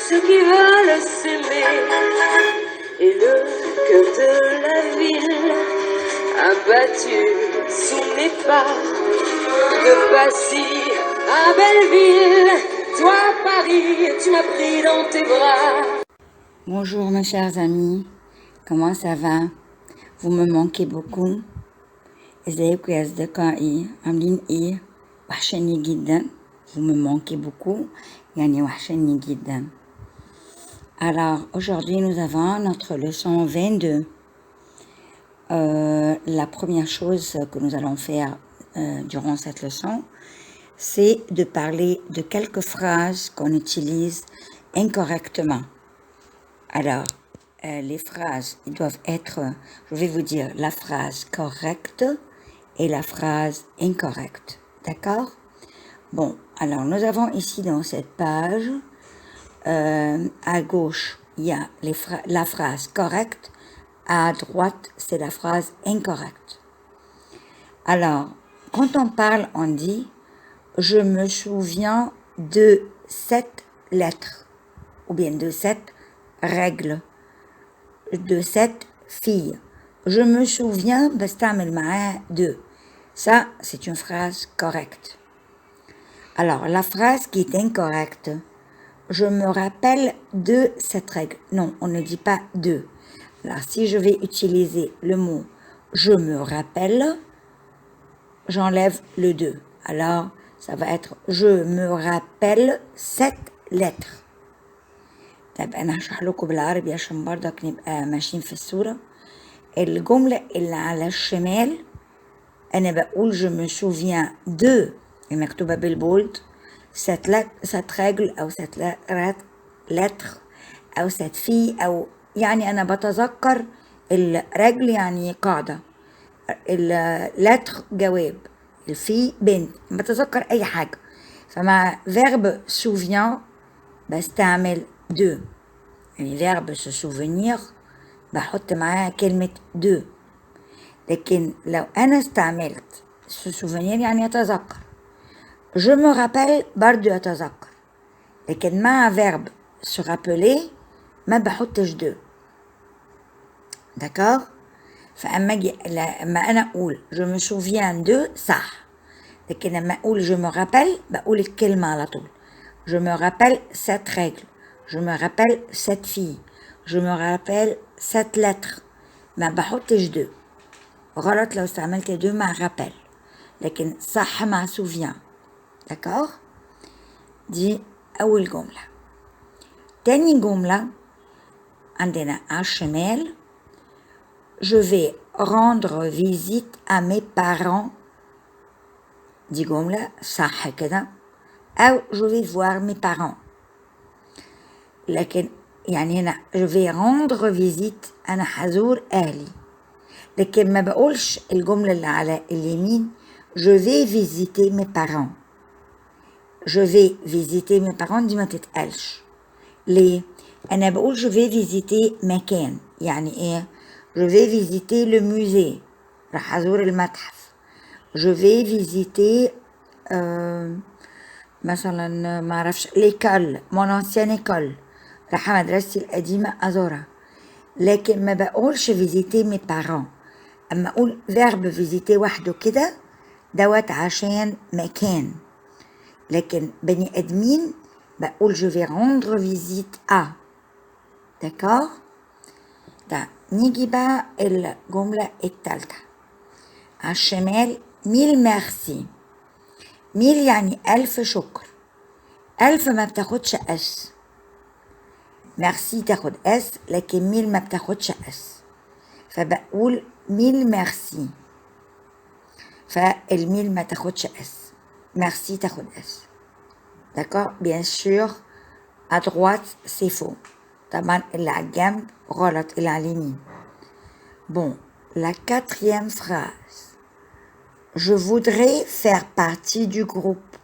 ceux qui veulent s'aimer. Et le cœur de la ville a battu sous mes pas. De Passy à Belleville, toi Paris, tu m'as pris dans tes bras. Bonjour mes chers amis, comment ça va? Vous me manquez beaucoup. ازيكم يا أصدقائي عاملين ايه؟ وحشني جدا. Vous me manquez beaucoup. يعني وحشني جدا. Alors aujourd'hui nous avons notre leçon 22. La première chose que nous allons faire durant cette leçon, c'est de parler de quelques phrases qu'on utilise incorrectement. Alors, les phrases, ils doivent être, je vais vous dire la phrase correcte et la phrase incorrecte. D'accord? Bon, alors nous avons ici dans cette page, à gauche, il y a la phrase correcte, à droite, c'est la phrase incorrecte. Alors, quand on parle, on dit « Je me souviens de cette lettre » ou bien de cette règle, de cette fille. Je me souviens بستعمل معاه de. Ça, c'est une phrase correcte. Alors, la phrase qui est incorrecte, je me rappelle de cette règle. Non, on ne dit pas de. Alors, si je vais utiliser le mot je me rappelle, j'enlève le de. Alors, ça va être je me rappelle cette lettre. طيب أنا هشرح لكم بالعربي عشان برضك نبقى ماشيين في الصورة. الجملة اللي على الشمال أنا بقول je me souviens de المكتوبة بالبولد cette règle أو cette lettre أو cette fille أو يعني أنا بتذكر الرجل يعني قاعدة اللتر جواب الفي بنت بتذكر أي حاجة فمع verbe souviens بستعمل de يعني verbe se souvenir بحط معاها كلمة de لكن لو أنا استعملت se souvenir يعني يتذكر je me rappelle برضو يتذكر لكن مع verbe se rappeler ما بحطش de d'accord لما أنا أقول je me souviens de صح لكن لما أقول je me rappelle بقول الكلمة على طول je me rappelle cette règle je me rappelle cette fille je me rappelle cette lettre ما بحطش de غلط لو استعملت de مع rappel لكن صح مع souviens d'accord دي أول جملة تاني جملة عندنا على الشمال je vais rendre visite à mes parents دي جملة صح كده أو je vais voir mes parents لكن يعني هنا je vais rendre visite أنا هزور أهلي لكن ما بقولش الجملة اللي على اليمين je vais visiter mes parents je vais visiter mes parents دي ما تتقالش ليه؟ أنا بقول je vais visiter مكان يعني إيه؟ je vais visiter le musée راح أزور المتحف je vais visiter مثلا ما أعرفش l'école mon ancienne école راح مدرستي القديمة أزورها لكن ما بقولش visiter mes parents أما أقول verbe visiter وحده كده دوت عشان مكان لكن بني آدمين بقول je vais rendre visite à d'accord ده نيجي بقى الجملة التالتة على الشمال ميل ميرسي ميل يعني ألف شكر ألف ما بتاخدش اس ميرسي تاخد اس لكن ميل ما بتاخدش اس فبقول ميل ميرسي فالميل ما تاخدش اس ميرسي تاخد اس d'accord bien sûr à droite c'est faux طبعا اللي على الجنب غلط اللي على اليمين bon la quatrième phrase je voudrais faire partie du groupe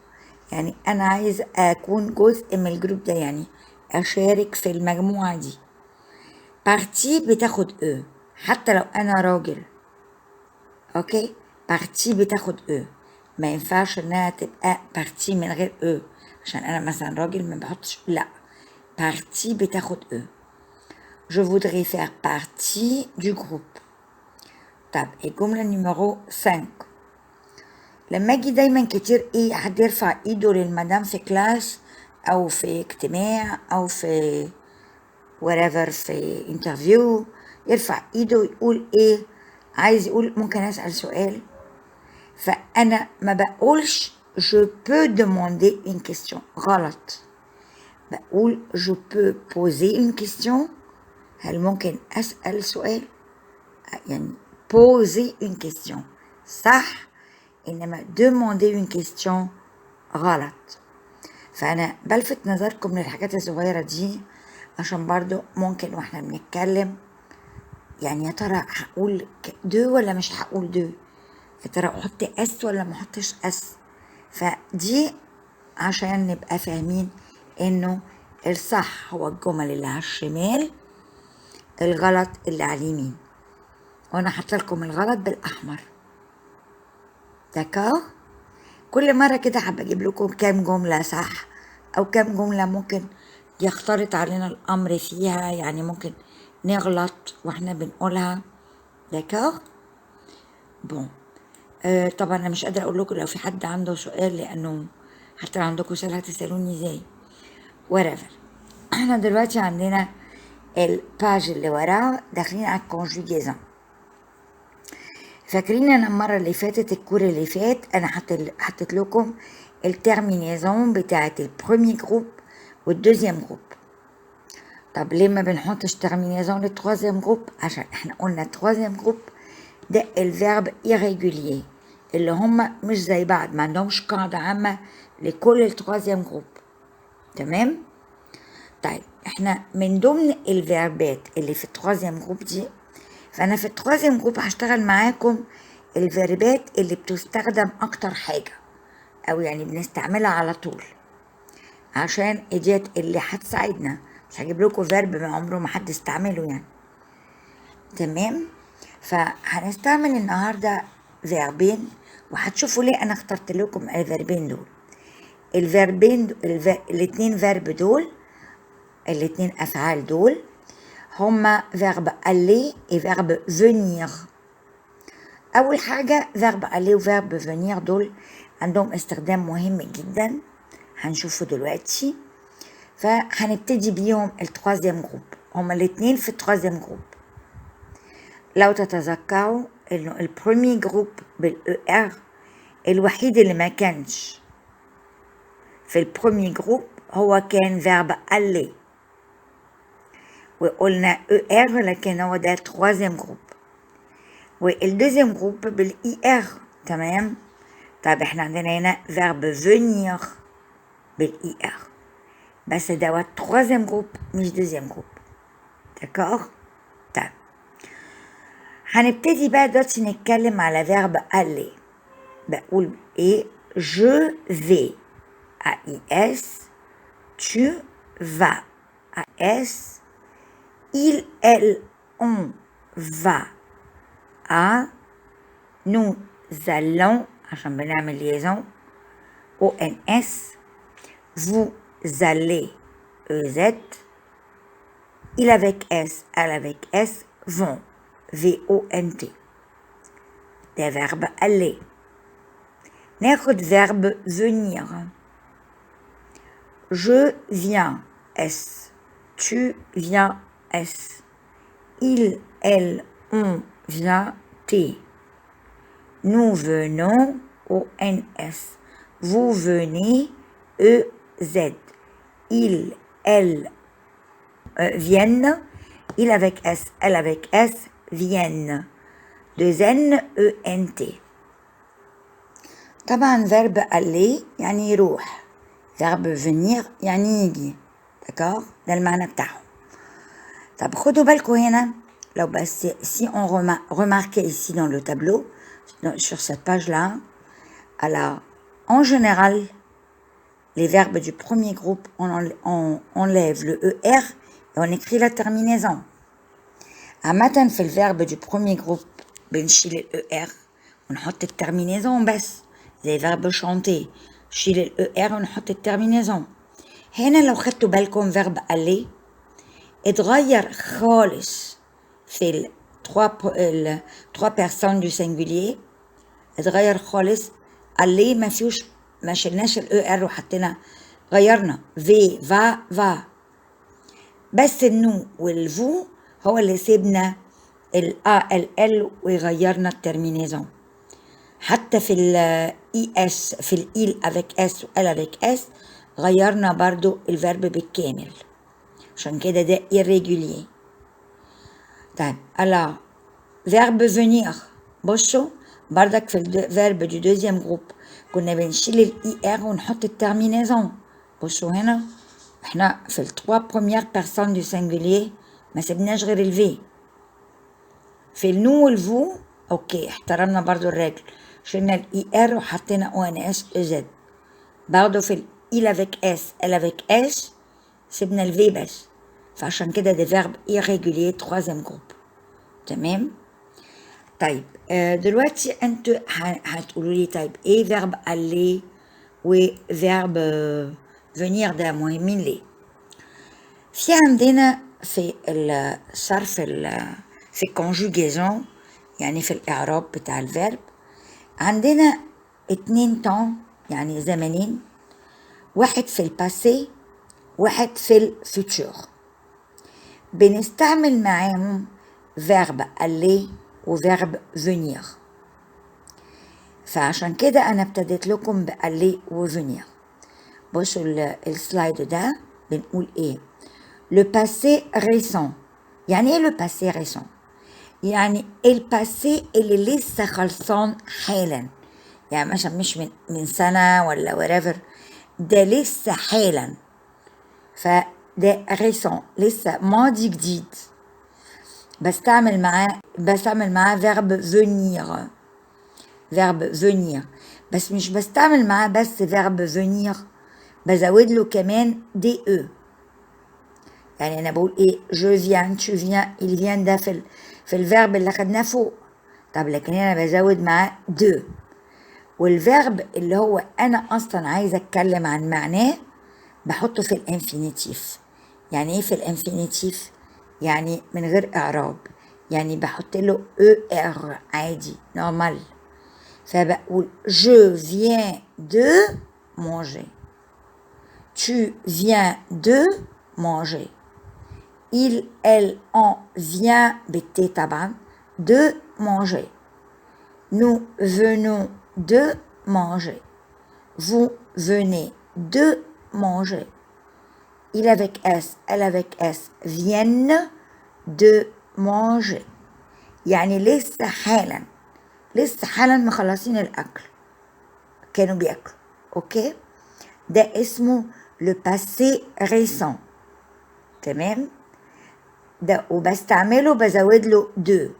يعني أنا عايز أكون جزء من الجروب ده يعني أشارك في المجموعة دي partie بتاخد e حتى لو أنا راجل أوكي partie بتاخد e ما ينفعش إنها تبقى partie من غير e عشان أنا مثلا راجل ما بحطش لا partie بتاخد E. Je voudrais faire partie du groupe. طب الجملة نمرو 5. لما اجي دايما كتير ايه حد يرفع ايده للمدام في كلاس او في اجتماع او في whatever في انترفيو، يرفع ايده ويقول ايه، عايز يقول ممكن اسأل سؤال، فانا ما بقولش je peux demander une question، غلط. بقول je peux poser une question، هل ممكن اسأل سؤال، يعني poser une question صح، انما demander une question غلط. فانا بلفت نظركم للحاجات الصغيرة دي عشان برضو ممكن واحنا بنتكلم يعني يا ترى هقول دو ولا مش هقول دو، يا ترى احط اس ولا ما احطش اس. فدي عشان نبقى فاهمين انه الصح هو الجمل اللي على الشمال، الغلط اللي على اليمين، وانا حاطه لكم الغلط بالاحمر. داكور. كل مره كده حابه اجيب لكم كام جمله صح او كام جمله ممكن يختلط علينا الامر فيها، يعني ممكن نغلط واحنا بنقولها. داكور. بون. طبعا انا مش قادره اقول لكم لو في حد عنده سؤال، لانه حتى لو عندكم سؤال هتسالوني ازاي whatever. احنا دلوقتي عندنا الباج اللي وراه داخلين على الكونجوجيزون. فاكرين انا المره اللي فاتت الكور اللي فات انا حطيت لكم الترمينيزون بتاعت البرومي جروب والدوزيام جروب. طب ليه ما بنحطش ترمينيزون للتروازيام جروب؟ عشان احنا قلنا التروازيام جروب ده الفيرب irrégulier اللي هما مش زي بعض، ما عندهمش قاعده عامه لكل التروازيام جروب. تمام. طيب احنا من ضمن الفيربات اللي في التروازيام جروب دي، فانا في التروازيام جروب هشتغل معاكم الفيربات اللي بتستخدم اكتر حاجه، او يعني بنستعملها على طول، عشان ديت اللي هتساعدنا. مش هجيب لكم فيرب ما عمره ما حد استعمله يعني. تمام. فهنستعمل النهارده فيربين، وهتشوفوا ليه انا اخترت لكم الفيربين دول. الاتنين فيرب دول، الاتنين افعال دول هما فيرب aller et verbe venir. اول حاجه فيرب aller وفيرب venir دول عندهم استخدام مهم جدا هنشوفه دلوقتي. فهنبتدي بيهم التروازيام جروب، هما الاتنين في التروازيام جروب. لو تتذكروا انه البرومي جروب بالاو ار الوحيد اللي ما كانش في البرومي جروب هو كان فيرب aller، وقلنا او ار لكن هو ده التروازيام جروب. والدوزيام جروب بالاي ار. تمام. طيب احنا عندنا هنا فيرب فينير بالاي ار، بس ده التروازيام جروب مش دوزيام جروب. داكور. طيب هنبتدي بقى دلوقتي نتكلم على فيرب aller. بقول ايه؟ je vais AIS، tu vas AS، il elle on va à، nous allons عشان بنعمل liaison ONS، vous allez EZ، il avec S elle avec S vont VONT. ده verbe aller. ناخد verbe venir. Je viens S، tu viens S، il elle on vient T، nous venons ONS، vous venez EZ، il elle viennent، il avec S elle avec S viennent، deux N ENT. طبعا verbe aller يعني يروح، verbe venir يعني يجي. داكور. ده المعنى بتاعه. طب خدوا بالكم هنا لو بس si on remarque ici dans le tableau sur cette page là, alors en général les verbes du premier groupe on enlève le ER et on écrit la terminaison. عامة في الفيرب du premier groupe بنشيل ال ER ونحط الترمينيزون بس، زي verbe chanter شيل ال ER ونحط الترمينيزون. هنا لو خدتوا بالكم فيرب aller اتغير خالص في ال trois personnes du singulier، اتغير خالص. aller ما فيهوش، ما شلناش ال ER وحطينا، غيرنا في va بس النو والفو هو اللي سيبنا ال A ال L وغيرنا الترمينيزون. حتى في ال ES، في ال il avec S و L avec S غيرنا برضو الفيرب بالكامل، عشان كده ده irrégulier. طيب alors verbe venir، بصوا بردك في الفيرب دو دوزيام جروب كنا بنشيل ال ER ونحط الترمينيزون. بصوا هنا احنا في ال trois premières personnes du singulier ما سيبناش غير الفي. في النو والفو اوكي احترمنا برضو الرجل، شلنا ال ER وحطينا ONS EZ. برضو في ال il avec S elle avec S سيبنا الفي بس، فعشان كده ده فيرب irrégulier troisième groupe. تمام. طيب دلوقتي انتوا هتقولوا لي طيب ايه فيرب aller وفيرب venir ده مهمين ليه؟ في عندنا في الصرف في conjugaison، يعني في الإعراب بتاع الفيرب عندنا 2 temps، يعني زمنين، واحد في الباسي واحد في الفيتور. بنستعمل معاهم فيرب aller وفيرب venir، فعشان كده أنا ابتديت لكم aller وvenir. بصوا السلايد ده بنقول ايه؟ le passé récent. يعني ايه le passé récent؟ يعني الباسي اللي لسه خلصان حالا، يعني مثلا مش من سنة ولا whatever، ده لسه حالا، فده ريسون لسه ماضي جديد. بستعمل معاه فيرب venir، فيرب venir، بس مش بستعمل معاه بس فيرب venir، بزود له كمان دي او. يعني انا بقول ايه؟ je viens tu viens il vient، ده في الفيرب اللي خدناه فوق. طب لكن انا بزود معاه دو، والفيرب اللي هو انا اصلا عايزه اتكلم عن معناه بحطه في الانفينيتيف. يعني ايه في الانفينيتيف؟ يعني من غير اعراب، يعني بحط له او ار عادي نورمال. فبقول je viens de manger، tu viens de manger، il elle on vient بالتي طبعا de manger، nous venons de manger، vous venez de manger، il avec S elle avec S viennent de manger. يعني لسه حالا مخلصين الأكل، كانوا بياكلوا. اوكي، ده اسمه le passé récent. تمام. ده وبستعمله بزود له دو،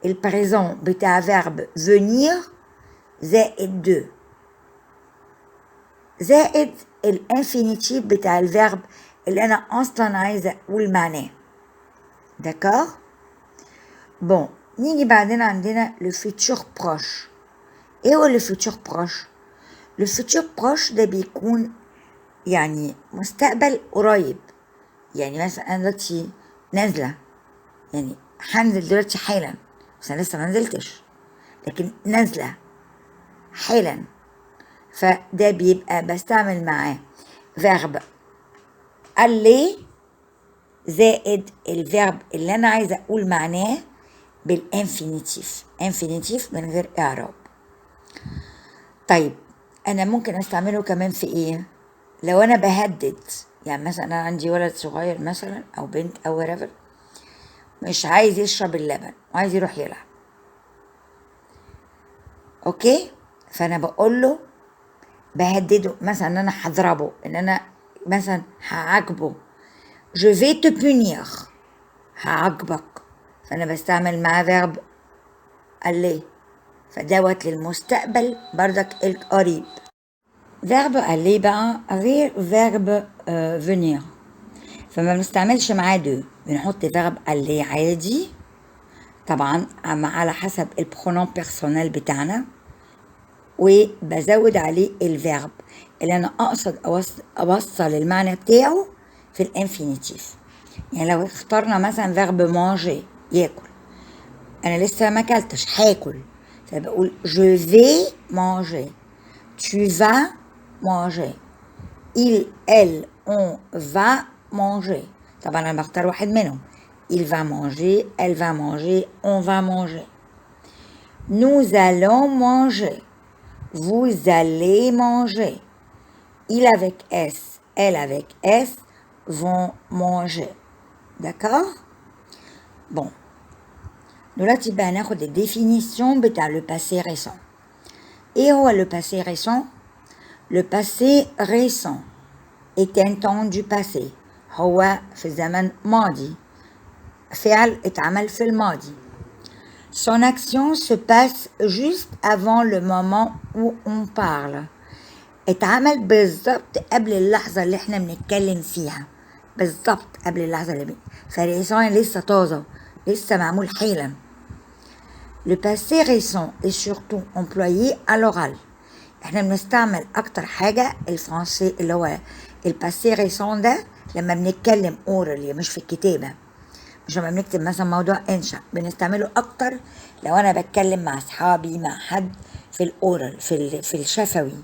البريزون بتاع فيرب venir زائد دو، زائد الانفينيتيف بتاع الفيرب اللي انا اصلا عايزه اقول معناه. داكور. بون، نيجي بعدين عندنا لو فيتور بروش. ايه هو لو فيتور بروش؟ لو فيتور بروش ده بيكون يعني مستقبل قريب. يعني مثلا انا دلوقتي نازله، يعني هنزل دلوقتي حالا، بس انا لسه ما نزلتش، لكن نازله حالا، فده بيبقى بستعمل معاه فيرب aller زائد الفيرب اللي انا عايزه اقول معناه بالانفينيتيف، انفينيتيف من غير اعراب. طيب انا ممكن استعمله كمان في ايه؟ لو انا بهدد، يعني مثلا انا عندي ولد صغير مثلا او بنت او whatever مش عايز يشرب اللبن وعايز يروح يلعب، اوكي، فانا بقول له بهدده مثلا ان انا هضربه، ان انا مثلا هعاقبه، je vais te punir، هعاقبك، فانا بستعمل معاه فيرب aller، فدوت للمستقبل بردك القريب. فيرب aller بقى غير فيرب venir، فما بنستعملش معاه دو، بنحط فيرب aller عادي طبعا على حسب البرونون بيرسونيل بتاعنا، وبزود عليه الفيرب اللي أنا أقصد أوصل المعنى بتاعه في الانفينيتيف. يعني لو اخترنا مثلا فيرب مانجي ياكل، أنا لسه ما أكلتش هاكل، فبقول je vais manger. Tu vas manger. Il, elle, on va manger. طبعا أنا بختار واحد منهم. Il va manger, elle va manger, on va manger. Nous allons manger. Vous allez manger. Il avec S, elle avec S vont manger. D'accord? Bon. دلوقتي بقى ناخد الديفينيسيون بتاع le passé récent. ايه هو le passé récent؟ Le passé récent est un temps du passé. هو في زمن ماضي. فعل اتعمل في الماضي. Son action se passe juste avant le moment où on parle. اتعمل بالظبط قبل اللحظة اللي احنا بنتكلم فيها. بالظبط قبل اللحظة اللي فالريسون لسه طازة، لسه معمول حالا. Le passé récent est surtout employé à l'oral. احنا بنستعمل اكتر حاجة الفرنسي اللي هو الباسي ريسون ده لما بنتكلم اورالي مش في الكتابة. مش لما بنكتب مثلا موضوع انشا، بنستعمله اكتر لو انا بتكلم مع اصحابي مع حد في الاورال في الشفوي.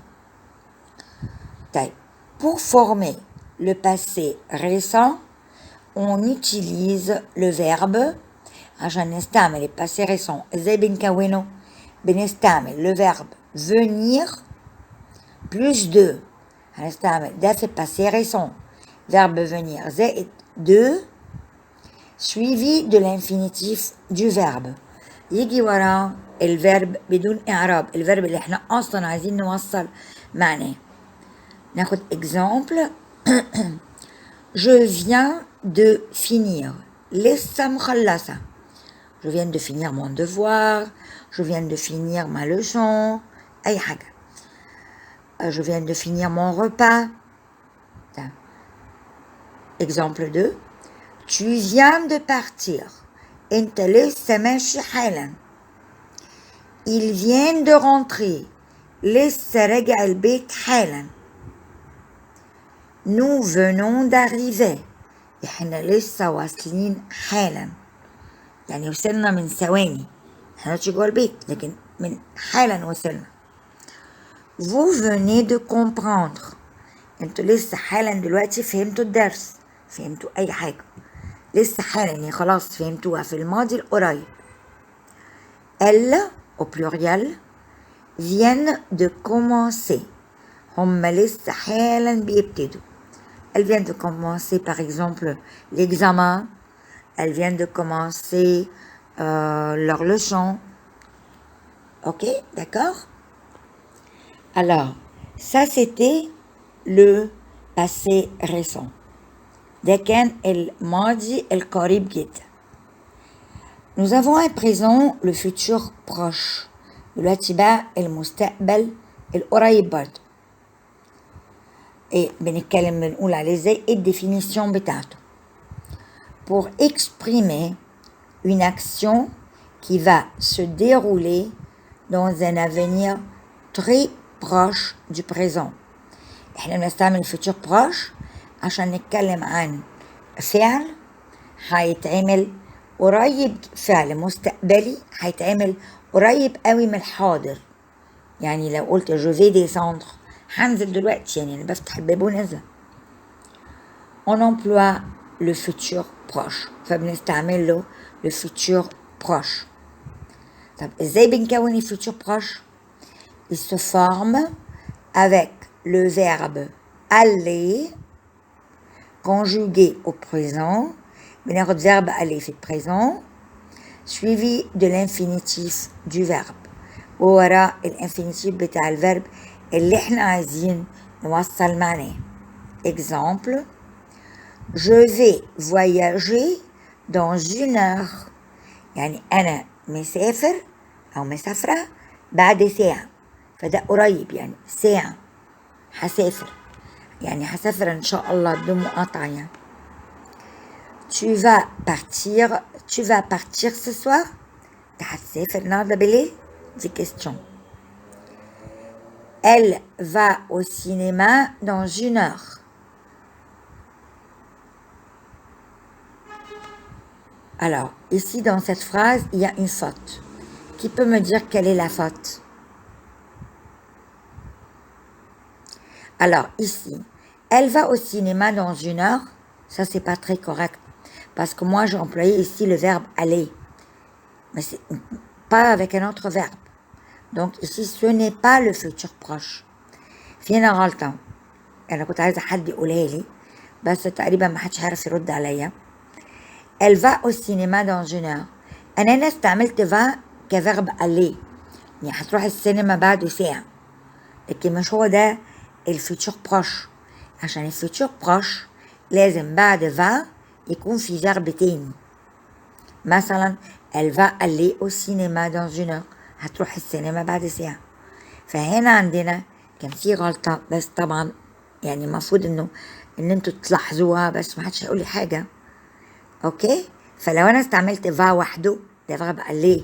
طيب pour former le passé récent on utilise le verbe. عشان نستعمل الباسي ريسون ازاي بنكونه؟ بنستعمل le verbe venir plus de. هنستعمل ده في الباسي ريسون verbe venir زائد de suivi de l'infinitif du verbe. يجي وراه الفيرب بدون إعراب، الفيرب اللي احنا أصلا عايزين نوصل معناه. ناخد exemple. Je viens de finir. لسه مخلصة. Je viens de finir mon devoir. Je viens de finir ma leçon. أي حاجة. Je viens de finir mon repas. Exemple 2. Tu viens de partir. انت لسه ماشي حالا. Ils viennent de rentrer. لسه راجع البيت حالا. Nous venons d'arriver. احنا لسه واصلين حالا. يعني وصلنا من ثواني. احنا مش جوه البيت لكن من حالا وصلنا. Vous venez de comprendre. انتوا لسه حالا دلوقتي فهمتوا الدرس. فهمتوا اي حاجة. لسه حالا يعني خلاص فهمتوها في الماضي القريب. Elles au pluriel viennent de commencer. هم لسه حالا بيبتدوا. Elles viennent de commencer par exemple l'examen. Elles viennent de commencer leur leçon. Ok, d'accord? Alors, ça c'était le passé récent. ده كان الماضي القريب جدا. Nous avons à présent le futur proche. دلوقتي بقى المستقبل القريب برضه. Et بنقول عليه ازاي الديفينيسيون بتاعته. Pour exprimer une action qui va se dérouler dans un avenir très proche du présent. احنا بنستعمل الفيتشر بروش عشان نتكلم عن فعل هيتعمل قريب، فعل مستقبلي هيتعمل قريب قوي من الحاضر. يعني لو قلت je vais descendre هنزل دلوقتي، يعني انا بفتح الباب ونازله. On emploie le futur proche فبنستعمل له le futur proche. طب ازاي بنكون الفيتشر proche؟ Il se forme avec le verbe aller conjugué au présent. بناخد verbe aller في البريزون suivi de l'infinitif du verbe ووراء الانفينيتيف بتاع الفيرب اللي احنا عايزين نوصل معناه. Exemple. Je vais voyager dans 1 heure. يعني أنا مسافر أو مسافرة بعد ساعة، فده قريب يعني ساعة هسافر، يعني هسافر إن شاء الله بدون مقاطعة يعني. Tu vas partir ce soir. أنت هتسافر النهاردة بالليل؟ دي question. Elle va au cinéma dans 1 heure. Alors, ici, dans cette phrase, il y a une faute. Qui peut me dire quelle est la faute? Alors, ici, elle va au cinéma dans 1 heure. Ça, c'est pas très correct. Parce que moi, j'ai employé ici le verbe aller. Mais c'est pas avec un autre verbe. Donc, ici, ce n'est pas le futur proche. فينا غلطة. أنا كنت عايزة حد يقولها لي بس تقريبا ما حدش عارف يرد عليا. Elle va au cinéma dans 1 heure. أنا هنا استعملت va كفيرب aller. يعني هتروح السينما بعد ساعة. لكن مش هو ده الفيتشر بروش. عشان الفيتشر بروش لازم بعد va يكون في فيرب تاني. مثلا elle va aller au cinéma dans 1 heure. هتروح السينما بعد ساعة. فهنا عندنا كان في غلطة بس طبعا يعني المفروض ان انتوا تلاحظوها بس ما حدش هيقول لي حاجة. اوكي، فلو انا استعملت va وحده ده فيرب aller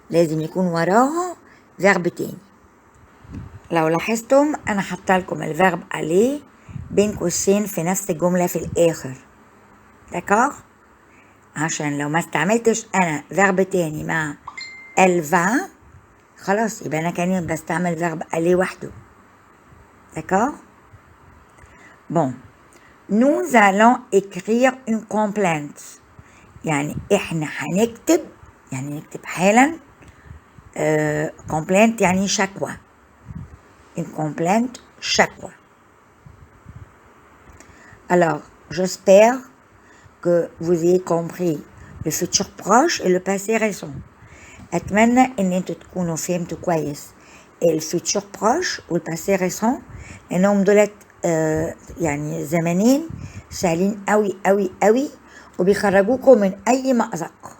لازم يكون وراه فيرب تاني. لو لاحظتم انا حاطه لكم الفيرب aller بين قوسين في نفس الجملة في الاخر. داكور؟ عشان لو ما استعملتش انا فيرب تاني مع elle va خلاص يبقى انا كاني بستعمل فيرب aller وحده. D'accord? Bon. Nous allons écrire une complainte. يعني احنا هنكتب يعني نكتب حالا complainte يعني شكوى. Une complainte شكوى. Alors, j'espère que vous ayez compris le futur proche et le passé récent. أتمنى إن انتوا تكونوا فهمتوا كويس الفيتشر بروش والباسي ريسون لأنهم دولت يعني زمانين سهلين قوي قوي قوي وبيخرجوكم من أي مأزق.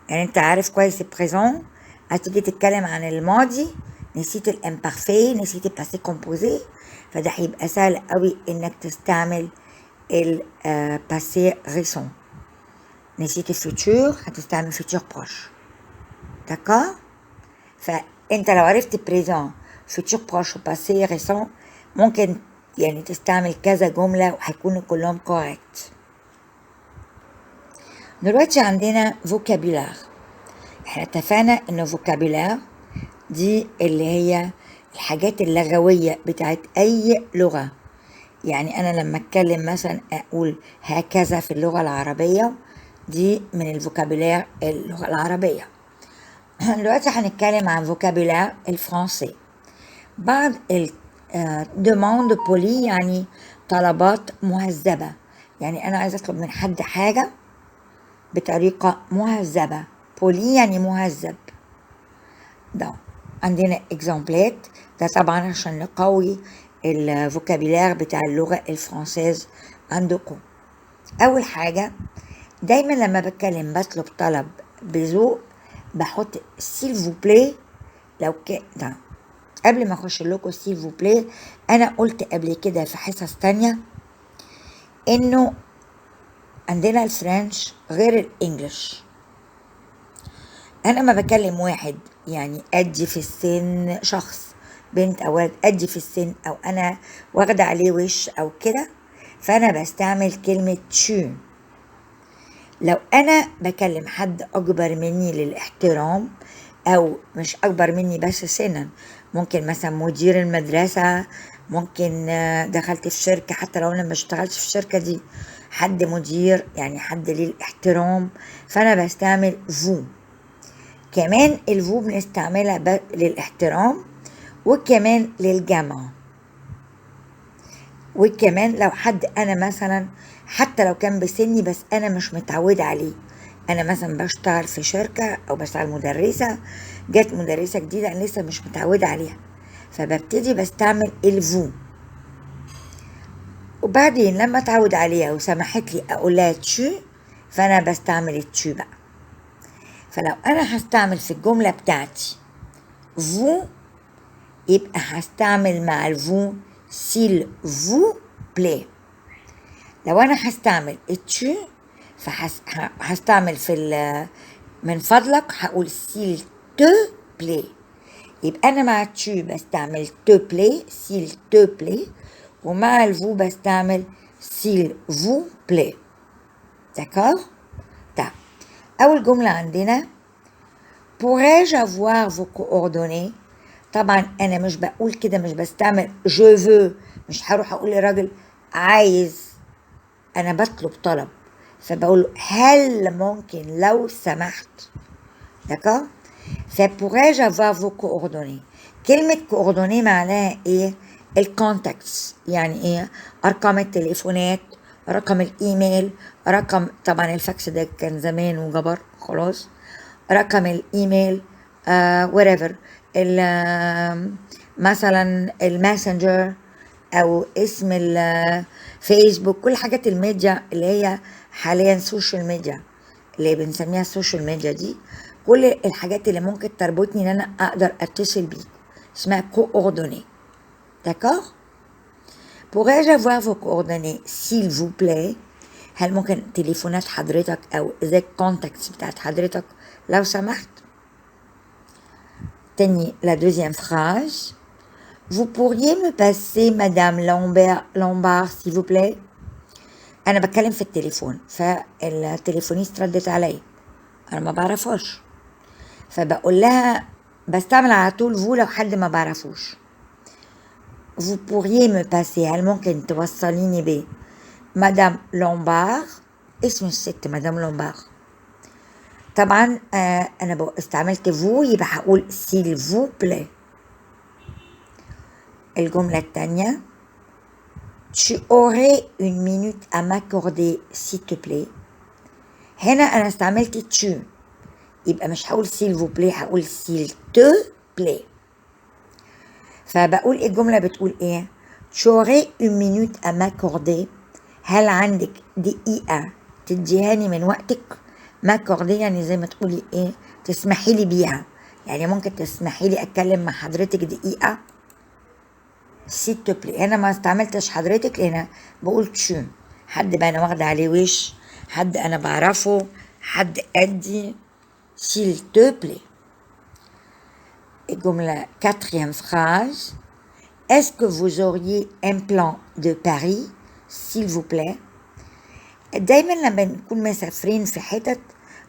يعني أنت عارف كويس البريزون هتيجي تتكلم عن الماضي نسيت الامبارفي نسيت الباسي كومبوزي فده هيبقى سهل قوي إنك تستعمل الباسي ريسون. نسيت الفيتشر هتستعمل فيتشر بروش. داكور؟ فانت لو عرفت بريزون فيتشر بروش وباسي ريسون ممكن يعني تستعمل كذا جملة وهيكونوا كلهم كوريكت. دلوقتي عندنا فوكابولار. احنا اتفقنا ان فوكابولار دي اللي هي الحاجات اللغوية بتاعت اي لغة. يعني انا لما اتكلم مثلا اقول هكذا في اللغة العربية دي من الفوكابولار اللغة العربية. دلوقتي هنتكلم عن فوكابولار الفرنسي. بعض demande بولي يعني طلبات مهذبة. يعني أنا عايزة أطلب من حد حاجة بطريقة مهذبة. بولي يعني مهذب. ده عندنا إكزامبلات ده طبعا عشان نقوي الفوكابولار بتاع اللغة الفرنسيز عندكم. أول حاجة دايما لما بتكلم بطلب طلب بذوق بحط s'il vous plaît. لو كده قبل ما اخش لكم s'il vous plaît انا قلت قبل كده في حصص تانية انه عندنا الفرنش غير الانجليش. انا ما بكلم واحد يعني قدي في السن شخص بنت او ولد قدي في السن او انا واخده عليه وش او كده فانا بستعمل كلمة tu. لو أنا بكلم حد أكبر مني للاحترام أو مش أكبر مني بس سنا ممكن مثلا مدير المدرسة ممكن دخلت في شركة حتى لو أنا ما اشتغلتش في الشركة دي حد مدير يعني حد ليه الاحترام فأنا بستعمل فو. كمان الفو بنستعملها للاحترام وكمان للجمع. وكمان لو حد أنا مثلا حتى لو كان بسني بس أنا مش متعودة عليه. أنا مثلا بشتغل في شركة أو بشتغل مدرسة جت مدرسة جديدة أنا لسه مش متعودة عليها فببتدي بستعمل الفو. وبعدين لما اتعود عليها وسمحت لي أقول لها تشو فأنا بستعمل التشو بقى. فلو أنا هستعمل في الجملة بتاعتي فو يبقى هستعمل مع الفو s'il vous plaît. لو أنا هستعمل التشو فهستعمل في من فضلك هقول s'il te plaît. يبقى أنا مع tu بستعمل te plaît s'il te plaît، ومع ال vous بستعمل s'il vous plaît. d'accord؟ طيب أول جملة عندنا pourrais-je avoir vos coordonnées؟ طبعا أنا مش بقول كده، مش بستعمل je veux، مش هروح أقول للراجل عايز، أنا بطلب طلب، فبقول هل ممكن لو سمحت. d'accord؟ فpourrais-je avoir vos coordonnées؟ كلمة coordonnées معناها إيه؟ الكونتاكتس، يعني إيه؟ أرقام التليفونات، رقم الإيميل، رقم طبعا الفاكس ده كان زمان وجبر خلاص، رقم الإيميل whatever، مثلا الماسنجر أو اسم الفيسبوك، كل حاجات الميديا اللي هي حاليا سوشيال ميديا اللي بنسميها السوشيال ميديا دي، كل الحاجات اللي ممكن تربطني ان انا اقدر اتصل بيك اسمها كوردوني. d'accord؟ pourrais-je avoir vos coordonnées s'il vous plaît؟ هل ممكن تليفونات حضرتك او زي الكونتاكتس بتاعت حضرتك لو سمحت؟ تاني la deuxième phrase vous pourriez me passer madame Lombard s'il vous plaît؟ انا بتكلم في التليفون فالتليفونيست ردت عليا، انا ما بعرفهاش، فبقول لها بستعمل على طول vous لو حد ما بعرفوش. vous pourriez me passer، هل ممكن توصليني ب مدام لومبار، اسم الست مدام لومبار. طبعا انا استعملت vous يبقى هقول s'il vous plaît. الجملة التانية tu aurais une minute à m'accorder s'il te plaît. هنا انا استعملت tu يبقى مش هقول s'il vous plaît، هقول s'il te plaît. فبقول الجملة بتقول ايه؟ tu aurais une minute à m'accorder، هل عندك دقيقة تديهاني من وقتك؟ m'accorder يعني زي ما تقولي ايه، تسمحي لي بيها، يعني ممكن تسمحي لي اتكلم مع حضرتك دقيقة s'il te plaît. هنا ما استعملتش حضرتك لان بقول tu، حد بقى انا واخدة عليه وش، حد انا بعرفه، حد قدي، s'il te plaît. الجملة quatrième phrase est-ce que vous auriez un plan de Paris s'il vous plaît؟ دايما لما نكون مسافرين في حتت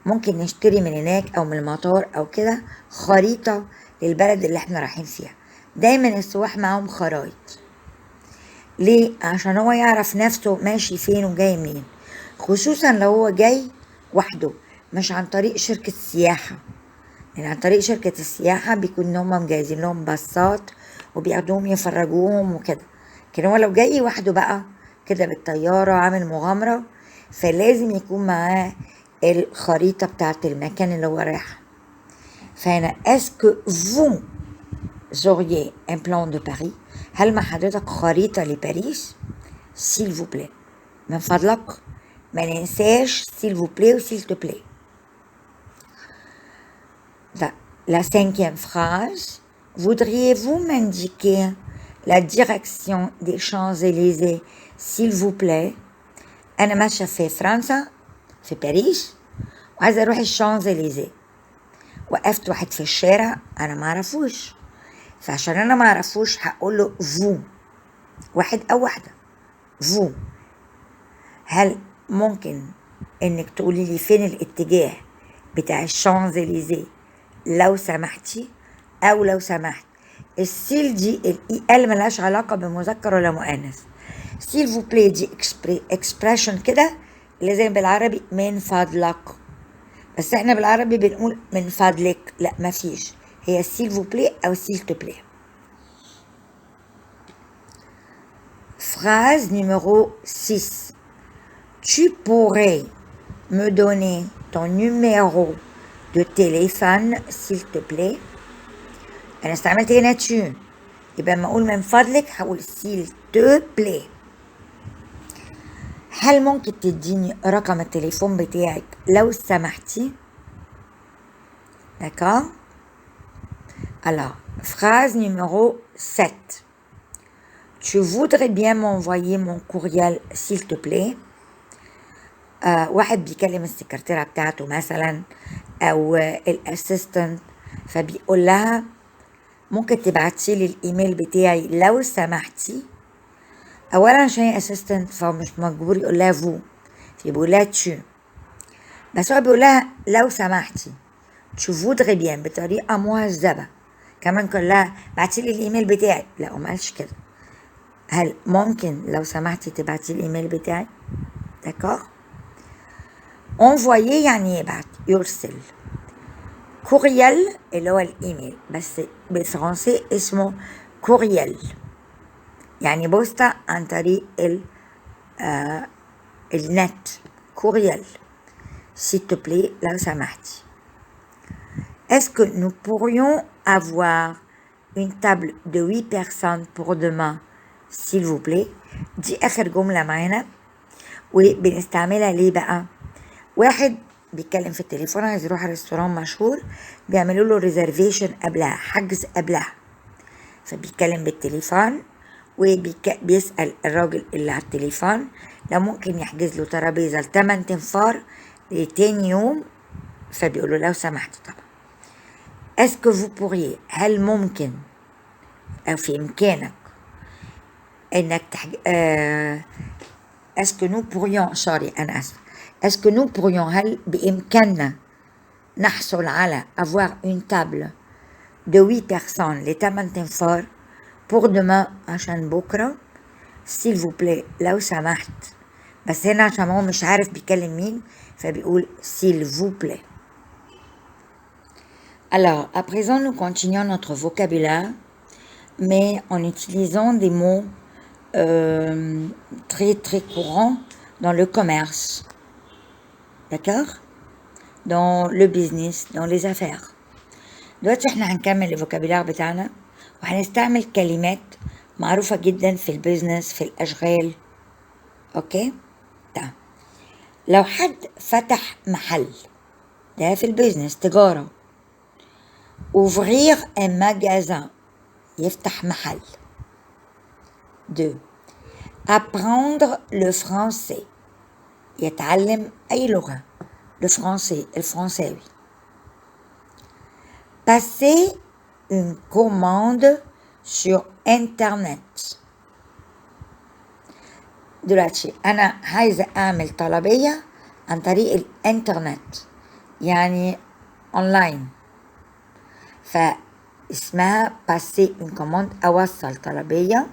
ممكن نشتري من هناك او من المطار او كده خريطة للبلد اللي احنا رايحين فيها. دايما السواح معاهم خرايط، ليه؟ عشان هو يعرف نفسه ماشي فين وجاي منين، خصوصا لو هو جاي وحده مش عن طريق شركة سياحة، يعني عن طريق شركة السياحة بيكون ان هم مجهزين لهم باصات وبياخدوهم يفرجوهم وكده، لكن هو لو جاي وحده بقى كده بالطيارة عامل مغامرة فلازم يكون معاه الخريطة بتاعت المكان اللي هو رايح. فهنا est-ce que vous auriez un plan de Paris؟ هل مع حضرتك خريطة لباريس؟ s'il vous plaît، من فضلك ما ننساش s'il vous plaît و s'il te plaît. La cinquième phrase voudriez-vous m'indiquer la direction des Champs-Élysées s'il vous plaît؟ أنا ماشية في فرنسا في باريس وعايزة أروح الشانزليزيه، وقفت واحد في الشارع أنا معرفوش، فعشان أنا معرفوش هقول له vous، واحد أو واحدة vous، هل ممكن إنك تقولي لي فين الاتجاه بتاع الشانزليزيه لو سمحتي؟ أو لو سمحت. السيل دي الاي ال ملهاش علاقة بمذكر ولا مؤنث، s'il vous plaît دي expression كده اللي زي بالعربي من فضلك، بس احنا بالعربي بنقول من فضلك، لا مفيش، هي s'il vous plaît أو s'il te plaît. Phrase numéro 6 tu pourrais me donner ton numéro de téléphone s'il te plaît؟ أنا استعملت هنا tu، يبقى لما أقول من فضلك هقول s'il te plaît. هل ممكن تديني رقم التليفون بتاعك لو سمحتي؟ d'accord؟ alors phrase numéro 7 tu voudrais bien m'envoyer mon courriel s'il te plaît؟ واحد بيكلم السكرتيرة بتاعته مثلا أو الأسيستنت فبيقول لها ممكن تبعتي لي الايميل بتاعي لو سمحتي. اولا عشان هي اسيستنت فمش مجبور يقول لها فو، فبيقول لها تشو، بس هو بيقول لها لو سمحتي تشو فودغي بيان بطريقه مهذبه. كمان قال لها بعتي لي الايميل بتاعي، لا ما قالش كده. هل ممكن لو سمحتي تبعتي الايميل بتاعي؟ داكور. envoyer يعني يبعت، يرسل. كوريال اللي هو الايميل، بس بالفرنسي اسمه كوريال، يعني بوسطة عن طريق النت. كوريال. s'il te plaît لو سمحتي. Est-ce que nous pourrions avoir une table de 8 personnes pour demain s'il vous plaît؟ دي آخر جملة معانا، وبنستعملها ليه بقى؟ واحد بيتكلم في التليفون عايز يروح ريستوران مشهور، بيعملوا له ريزرفيشن قبلها، حجز قبلها، فبيتكلم بالتليفون وبيسأل الراجل اللي على التليفون لو ممكن يحجز له ترابيزة ل8 تنفار لتاني يوم، فبيقول له لو سمحت طبعا. Est-ce que vous pourriez، هل ممكن أو في إمكانك إنك Est-ce que nous pourrions أنا آسفة. Est-ce que nous pourrions هل بإمكاننا نحصل على avoir une table de 8 personnes ل8 تنفار pour demain عشان بكرة s'il vous plaît لو سمحت. بس هنا عشان هو مش عارف بيكلم مين فبيقول s'il vous plaît. Alors, à présent, nous continuons notre vocabulaire, mais en utilisant des mots très très courants dans le commerce, d'accord? Dans le business, dans les affaires. دلوقتي احنا هنكمل الفوكابيلار بتاعنا وهنستعمل كلمات معروفة جدا في البيزنس، في الأشغال. اوكي؟ تمام. لو حد فتح محل، ده في البيزنس، تجارة. ouvrir un magasin، يفتح محل. 2. apprendre le français، يتعلم أي لغة. le français، الفرنساوي. passer une commande sur internet. دلوقتي أنا عايزة أعمل طلبية عن طريق الإنترنت، يعني أونلاين، فاسمها passer une commande، أوصل طلبية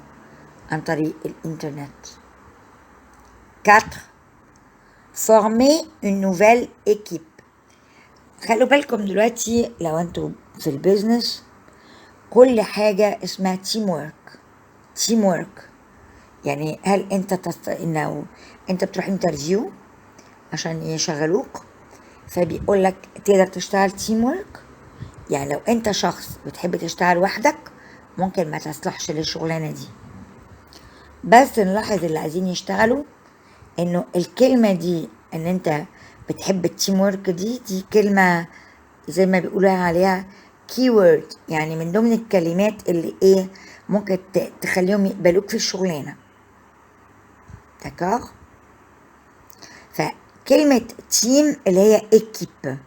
عن طريق الإنترنت. 4. former une nouvelle équipe. خلوا بالكم دلوقتي لو انتوا في البيزنس كل حاجة اسمها تيم وورك. تيم وورك يعني هل انت انه انت بتروح انترفيو عشان يشغلوك فبيقولك تقدر تشتغل تيم وورك، يعني لو انت شخص بتحب تشتغل وحدك ممكن ما تصلحش للشغلانة دي. بس نلاحظ اللي عايزين يشتغلوا انه الكلمة دي ان انت بتحب التيم وورك دي كلمة زي ما بيقولوا عليها كيورد، يعني من ضمن الكلمات اللي ايه ممكن تخليهم يقبلوك في الشغلانة. داكور. فكلمة تيم اللي هي ايكيب،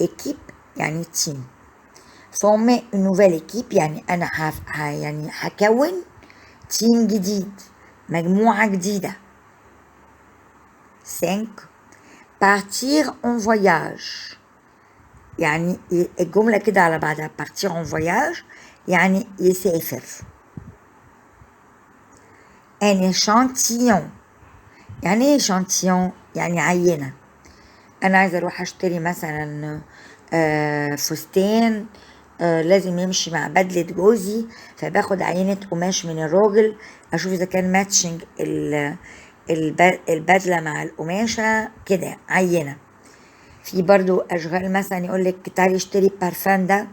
ايكيب يعني تيم. فورمي نوفيل ايكيب يعني انا يعني هكون تيم جديد، مجموعة جديدة. 5. partir en voyage، يعني الجملة كده على بعضها partir en voyage يعني يسافر. un échantillon، يعني ايه échantillon؟ يعني عينة. أنا عايزة أروح أشتري مثلا فستان لازم يمشي مع بدلة جوزي، فباخد عينة قماش من الراجل أشوف إذا كان ماتشنج البدلة مع القماشة كده، عينة. في برضو أشغال مثلا يقولك تعالي اشتري بارفان ده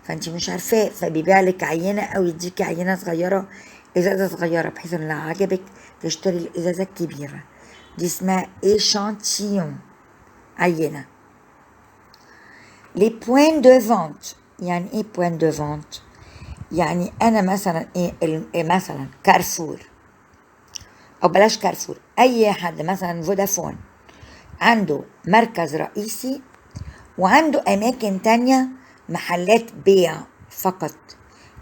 فانت مش عارفاه فبيبيع لك عينة أو يديكي عينة صغيرة، إزازة صغيرة، بحيث إن لو عجبك تشتري الإزازة الكبيرة، دي اسمها échantillon، عينة. les points de vente، يعني ايه point de vente؟ يعني أنا مثلا ايه مثلا كارفور، أو بلاش كارفور، أي حد مثلا فودافون عنده مركز رئيسي وعنده أماكن تانية محلات بيع فقط،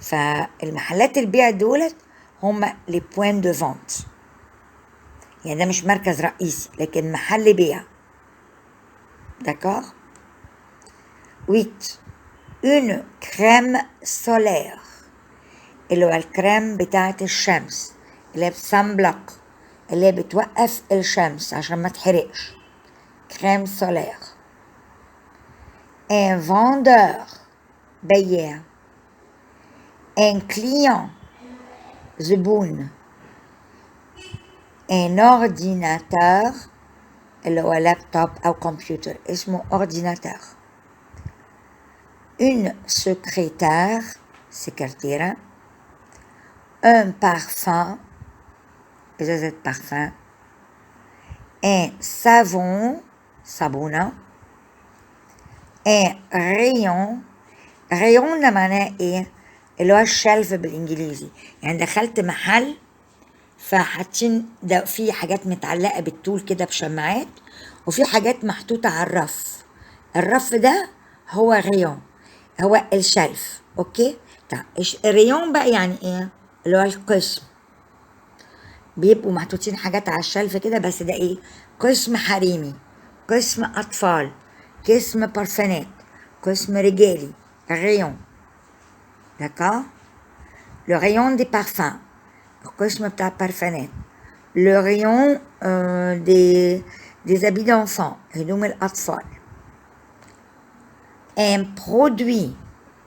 فالمحلات البيع دولت هم les points de vente. يعني ده مش مركز رئيسي لكن محل بيع. D'accord. 8. Une crème solaire اللي هو الكريم بتاعة الشمس اللي هي بسان بلوك اللي هي بتوقف الشمس عشان ما تحرقش. كريم سولير. Un vendeur بياع. Un client زبون. Un ordinateur اللي هو لابتوب أو كمبيوتر اسمه ordinateur. Une secrétaire سكرتيرة. Un parfum إزازة parfum. Un savon صابونة. Un rayon. rayon ده معناه ايه؟ اللي هو الشلف بالانجليزي. يعني دخلت محل فحاطين ده في حاجات متعلقة بالطول كده بشماعات وفي حاجات محطوطة على الرف. الرف ده هو ريون هو الشلف. اوكي. طيب الريون بقى يعني ايه؟ اللي هو القسم. بيبقوا محطوطين حاجات على الشلف كده بس ده ايه؟ قسم حريمي، قسم اطفال، قسم بارفانات، قسم رجالي. rayon. D'accord. Le rayon des parfums. القسم بتاع البارفانات. Le rayon des habits d'enfants. هدوم الأطفال. Un produit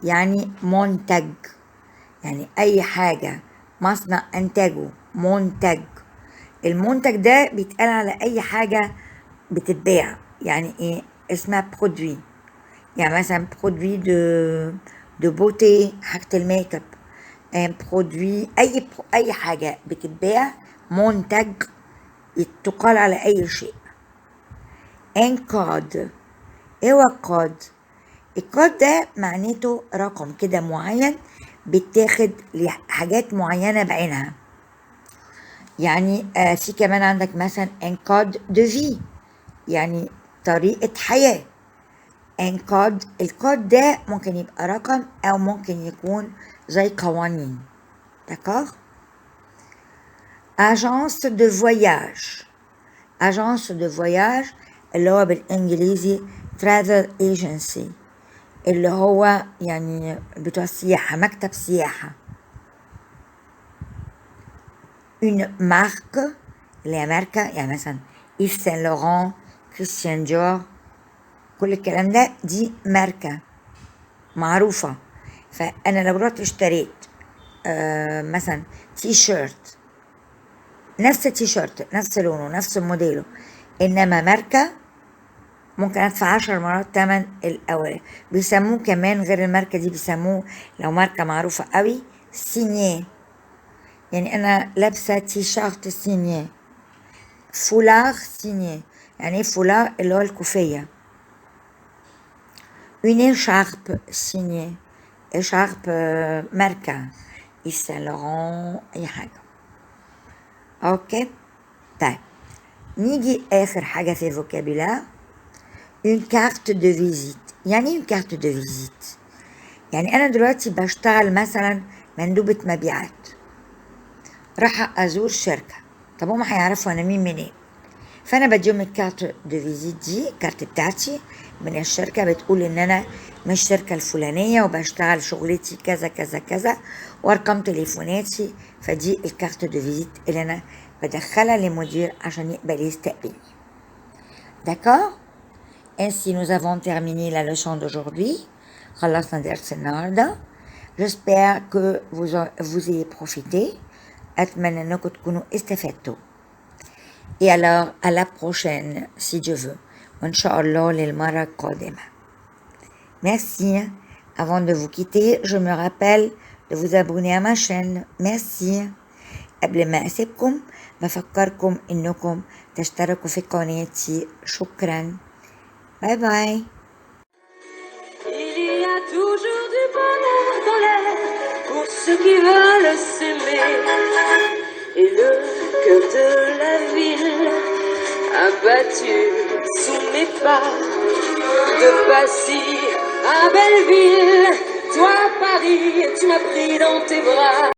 يعني منتج. يعني أي حاجة مصنع أنتجه منتج. المنتج ده بيتقال على أي حاجة بتتباع. يعني إيه؟ اسمها برودوي. يعني مثلا برودوي دو بوتي حاجة الميك اب. برودوي أي حاجة بتتباع منتج تقال على أي شيء. ان كود. إيه هو الكود؟ الكود ده معناته رقم كده معين بيتاخد لحاجات معينة بعينها. يعني في كمان عندك مثلا ان كود دو في يعني طريقة حياة. ان كود الكود ده ممكن يبقى رقم أو ممكن يكون زي قوانين. D'accord. Agence de voyage. Agence de voyage اللي هو بالإنجليزي travel agency اللي هو يعني بتوع السياحة، مكتب سياحة. Une marque اللي هي ماركة يعني مثلا Yves Saint Laurent، كريستيان ديور، كل الكلام ده دي ماركة معروفة. فأنا لو رحت اشتريت مثلا تي شيرت نفس التي شيرت نفس لونه نفس موديله انما ماركة ممكن ادفع 10 مرات تمن الاول. بيسموه كمان غير الماركة دي بيسموه لو ماركة معروفة قوي سينيه. يعني انا لابسة تي شيرت سينيه. فولار سينيه. يعني ايه فولار؟ اللي هو الكوفية. une écharpe سينيه. écharpe ماركة Yves Saint Laurent اي حاجة. اوكي. طيب نيجي اخر حاجة في الفوكابيلار. une carte de visite. يعني ايه une carte de visite؟ يعني انا دلوقتي بشتغل مثلا مندوبة مبيعات راح ازور شركة. طب هم هيعرفوا انا مين منين؟ فانا بديهم الكارت دو فيزيت دي كارت بتاعتي من الشركة بتقول ان انا من الشركة الفلانية وبشتغل شغلتي كذا كذا كذا وارقام تليفوناتي. فدي الكارت دو فيزيت اللي انا بدخلها للمدير عشان يقبل يستقبلني. D'accord. Ainsi nous avons terminé la leçon d'aujourd'hui. خلصنا درس النهاردة. J'espère que vous ayez profité. أتمنى أنكم تكونوا استفدتوا. Et alors à la prochaine si Dieu veut. وإن شاء الله للمرة القادمة. Merci. Avant de vous quitter, je me rappelle de vous abonner à ma chaîne. Merci. قبل ما أسيبكم بفكركم إنكم تشتركوا في قناتي. شكرا. باي باي. Il y a toujours du bonheur dans l'air pour ceux qui veulent s'aimer. Et le cœur de la ville abattu sous mes pas de Passy à Belleville. Toi, Paris, tu m'as pris dans tes bras.